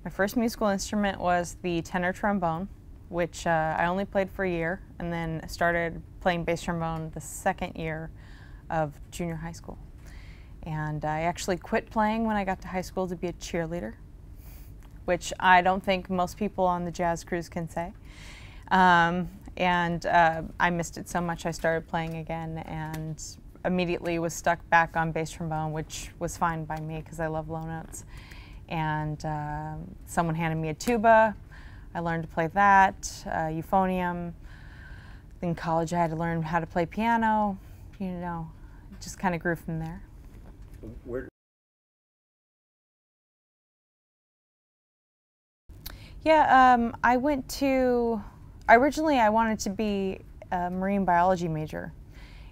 My first musical instrument was the tenor trombone, which I only played for a year, and then started playing bass trombone the second year of junior high school. And I actually quit playing when I got to high school to be a cheerleader, which I don't think most people on the jazz cruise can say. I missed it so much I started playing again, and immediately was stuck back on bass trombone, which was fine by me because I love low notes. And someone handed me a tuba. I learned to play that, euphonium. In college I had to learn how to play piano. You know, it just kind of grew from there. Yeah, originally I wanted to be a marine biology major,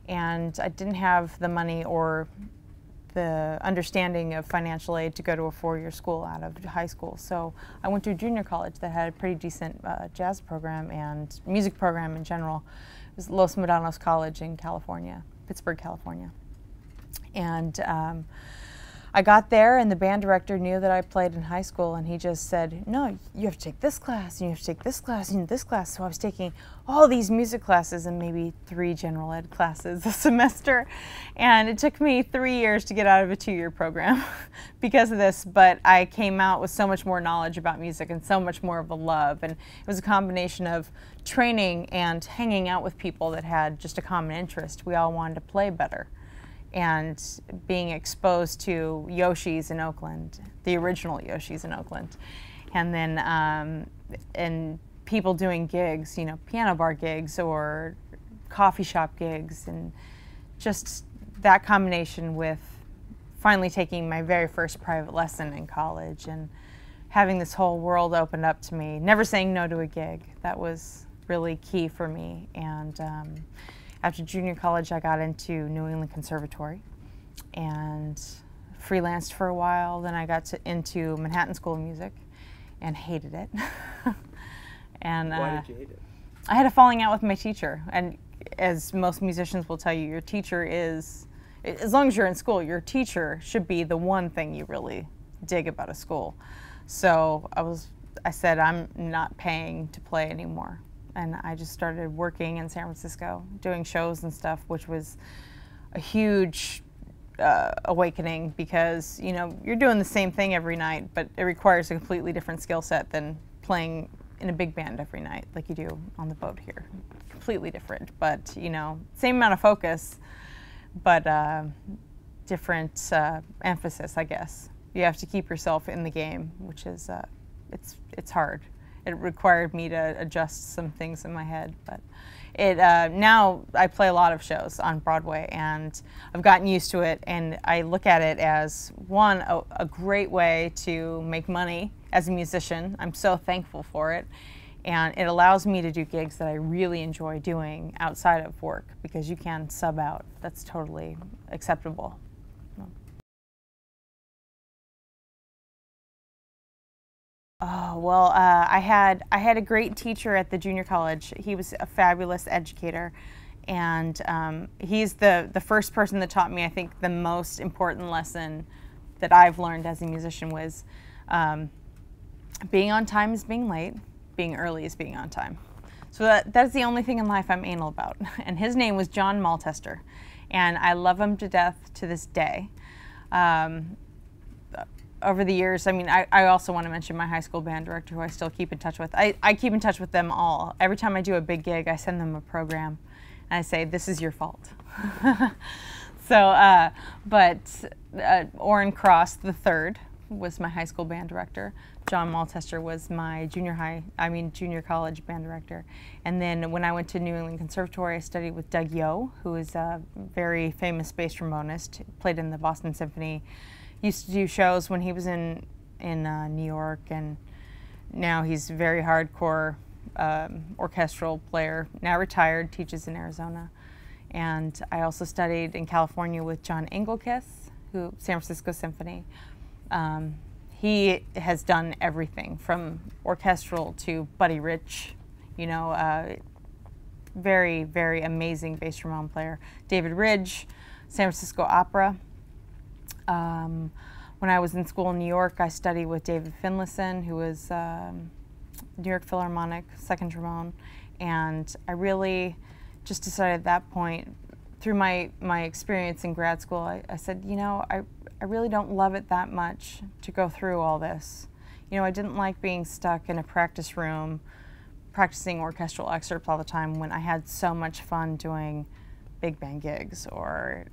and I didn't have the money or the understanding of financial aid to go to a four-year school out of high school. So I went to a junior college that had a pretty decent jazz program and music program in general. It was Los Medanos College in California, Pittsburgh, California. And I got there, and the band director knew that I played in high school, and he just said, no, you have to take this class, and you have to take this class, and this class. So I was taking all these music classes and maybe 3 general ed classes a semester. And it took me 3 years to get out of a 2-year program because of this, but I came out with so much more knowledge about music and so much more of a love. And it was a combination of training and hanging out with people that had just a common interest. We all wanted to play better. And being exposed to Yoshi's in Oakland, the original Yoshi's in Oakland, and then and people doing gigs, you know, piano bar gigs or coffee shop gigs, and just that combination with finally taking my very first private lesson in college and having this whole world opened up to me, never saying no to a gig. That was really key for me. And after junior college, I got into New England Conservatory and freelanced for a while. Then I got into Manhattan School of Music and hated it. And why did you hate it? I had a falling out with my teacher. And as most musicians will tell you, your teacher is, as long as you're in school, your teacher should be the one thing you really dig about a school. So I said, I'm not paying to play anymore. And I just started working in San Francisco, doing shows and stuff, which was a huge awakening because, you know, you're doing the same thing every night, but it requires a completely different skill set than playing in a big band every night like you do on the boat here. Completely different, but, you know, same amount of focus, but different emphasis, I guess. You have to keep yourself in the game, which is, it's hard. It required me to adjust some things in my head, but now I play a lot of shows on Broadway, and I've gotten used to it, and I look at it as, one, a great way to make money as a musician. I'm so thankful for it, and it allows me to do gigs that I really enjoy doing outside of work because you can sub out. That's totally acceptable. Oh, well, I had a great teacher at the junior college. He was a fabulous educator, and he's the first person that taught me, I think, the most important lesson that I've learned as a musician was being on time is being late, being early is being on time. So that's the only thing in life I'm anal about. And his name was John Maltester, and I love him to death to this day. Over the years, I mean, I also want to mention my high school band director, who I still keep in touch with. I keep in touch with them all. Every time I do a big gig, I send them a program, and I say, this is your fault. So, Orrin Cross III was my high school band director. John Maltester was my junior college band director. And then when I went to New England Conservatory, I studied with Doug Yo, who is a very famous bass trombonist, played in the Boston Symphony. Used to do shows when he was in New York, and now he's a very hardcore orchestral player, now retired, teaches in Arizona. And I also studied in California with John Engelkith, who San Francisco Symphony. He has done everything from orchestral to Buddy Rich, you know, very, very amazing bass trombone player. David Ridge, San Francisco Opera. When I was in school in New York, I studied with David Finlayson, who was New York Philharmonic second trombone, and I really just decided at that point, through my experience in grad school, I said, you know, I really don't love it that much to go through all this. You know, I didn't like being stuck in a practice room practicing orchestral excerpts all the time when I had so much fun doing big band gigs or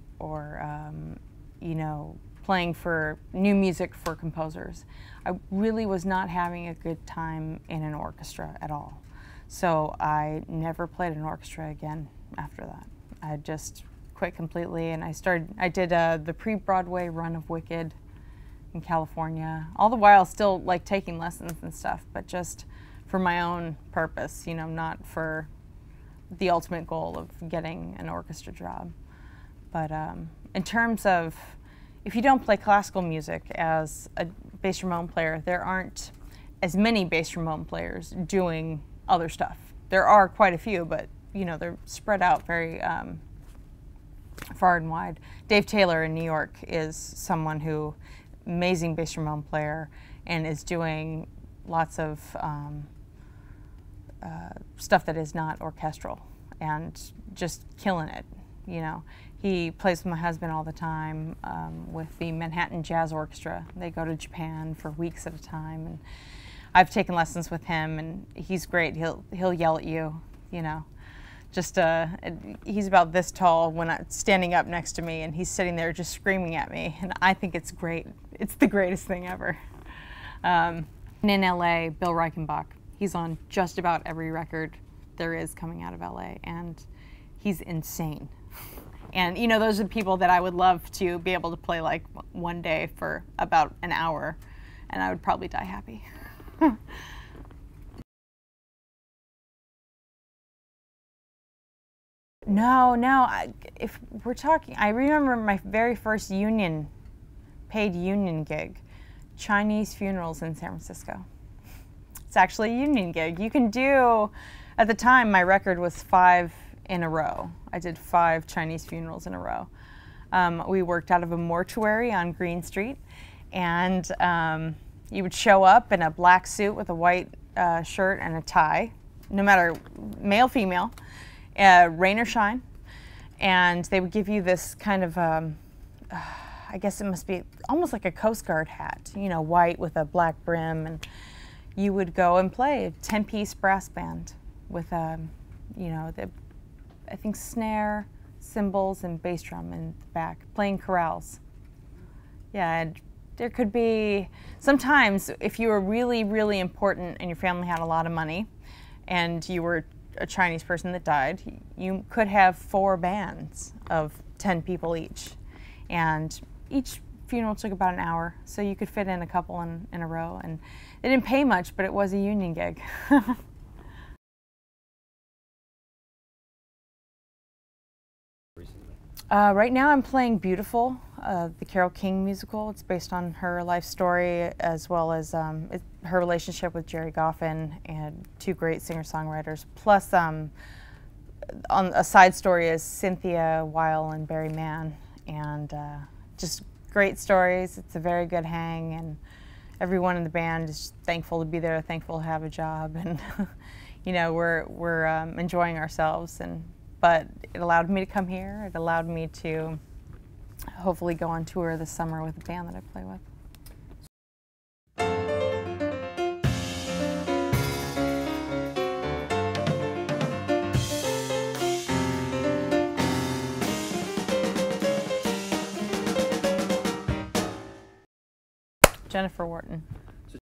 you know, playing for new music for composers. I really was not having a good time in an orchestra at all. So I never played an orchestra again after that. I just quit completely, and I did the pre-Broadway run of Wicked in California, all the while still like taking lessons and stuff, but just for my own purpose, you know, not for the ultimate goal of getting an orchestra job. But in terms of, if you don't play classical music as a bass trombone player, there aren't as many bass trombone players doing other stuff. There are quite a few, but you know, they're spread out very far and wide. Dave Taylor in New York is someone who, amazing bass trombone player, and is doing lots of stuff that is not orchestral and just killing it, you know. He plays with my husband all the time with the Manhattan Jazz Orchestra. They go to Japan for weeks at a time, and I've taken lessons with him, and he's great. He'll yell at you, you know. Just he's about this tall when I'm standing up next to me, and he's sitting there just screaming at me, and I think it's great. It's the greatest thing ever. And in LA, Bill Reichenbach, he's on just about every record there is coming out of LA, and he's insane. And you know, those are the people that I would love to be able to play like one day for about an hour, and I would probably die happy. No, if we're talking, I remember my very first paid union gig, Chinese funerals in San Francisco. It's actually a union gig. You can do, at the time my record was 5 in a row. I did 5 Chinese funerals in a row. We worked out of a mortuary on Green Street, and you would show up in a black suit with a white shirt and a tie, no matter male, female, rain or shine, and they would give you this kind of, I guess it must be almost like a Coast Guard hat, you know, white with a black brim, and you would go and play a 10-piece brass band with, you know, I think snare, cymbals, and bass drum in the back, playing chorales. Yeah, and there could be, sometimes if you were really, really important and your family had a lot of money and you were a Chinese person that died, you could have 4 bands of 10 people each. And each funeral took about an hour, so you could fit in a couple in a row. And they didn't pay much, but it was a union gig. Right now I'm playing Beautiful, the Carole King musical. It's based on her life story, as well as her relationship with Jerry Goffin, and 2 great singer-songwriters. Plus, on a side story is Cynthia Weil and Barry Mann, and just great stories. It's a very good hang, and everyone in the band is thankful to be there, thankful to have a job, and you know, we're enjoying ourselves. But it allowed me to come here. It allowed me to hopefully go on tour this summer with the band that I play with. Jennifer Wharton.